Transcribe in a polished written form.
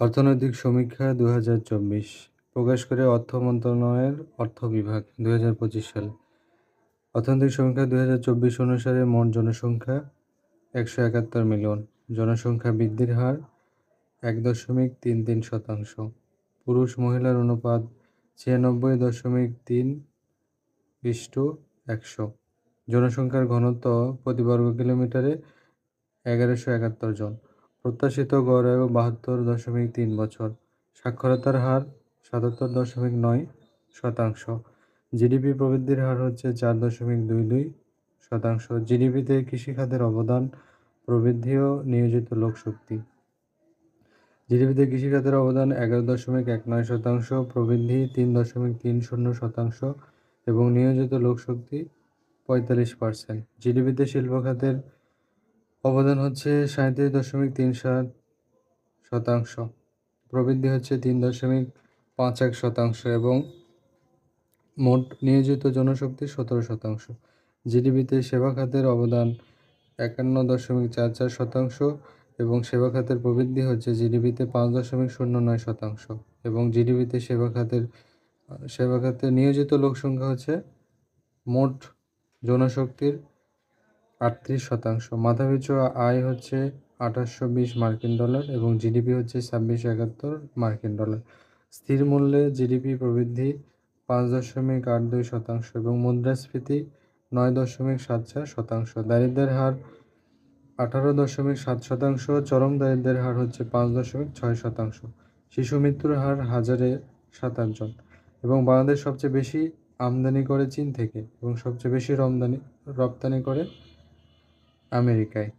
অর্থনৈতিক সমীক্ষা ২০২৪ প্রকাশ করে অর্থ মন্ত্রণালয়ের অর্থ বিভাগ ২০২৫ সালে। অর্থনৈতিক সমীক্ষা ২০২৪ অনুসারে মোট জনসংখ্যা ১৭১ মিলিয়ন। জনসংখ্যা বৃদ্ধির হার ১.33%। পুরুষ মহিলার অনুপাত ৯৬.৩:১০০। জনসংখ্যার ঘনত্ব প্রতি বর্গ কিলোমিটারে ১১৭১ জন। প্রত্যাশিত গড় আয়ু ৭২.৩ বছর। সাক্ষরতার হার ৭৭.৯%। জিডিপি প্রবৃদ্ধির হার হচ্ছে ৪.22%। জিডিপিতে কৃষিখাতের অবদান প্রবৃদ্ধি ও নিয়োজিত লোকশক্তি। জিডিপিতে কৃষিখাতের অবদান ১১.১৯%, প্রবৃদ্ধি ৩.৩০% এবং নিয়োজিত লোকশক্তি ৪৫%। জিডিপিতে শিল্প খাতের অবদান হচ্ছে ৩৭.৩৭%, প্রবৃদ্ধি হচ্ছে ৩.৫১% এবং মোট নিয়োজিত জনশক্তি ১৭%। জিডিপিতে সেবা খাতের অবদান ৫১.৪৪% এবং সেবা খাতের প্রবৃদ্ধি হচ্ছে জিডিপিতে ৫.০৯% এবং জিডিপিতে সেবা খাতে নিয়োজিত লোকসংখ্যা হচ্ছে মোট জনশক্তির ৩৮%। মাথাপিছু আয় হচ্ছে $২৮২০ এবং জিডিপি হচ্ছে $২৬৭১ স্থির মূল্যে জিডিপি প্রবৃদ্ধি ৫.৮২% এবং মুদ্রাস্ফীতি ৯.৭৪%। দারিদ্র্যের হার ১৮.৭%, চরম দারিদ্র্যের হার হচ্ছে ৫.৬%। শিশু মৃত্যুর হার ১,০০০-এ ২৭ জন এবং বাংলাদেশ সবচেয়ে বেশি আমদানি করে চীন থেকে এবং সবচেয়ে বেশি রপ্তানি করে আমেরিকায়।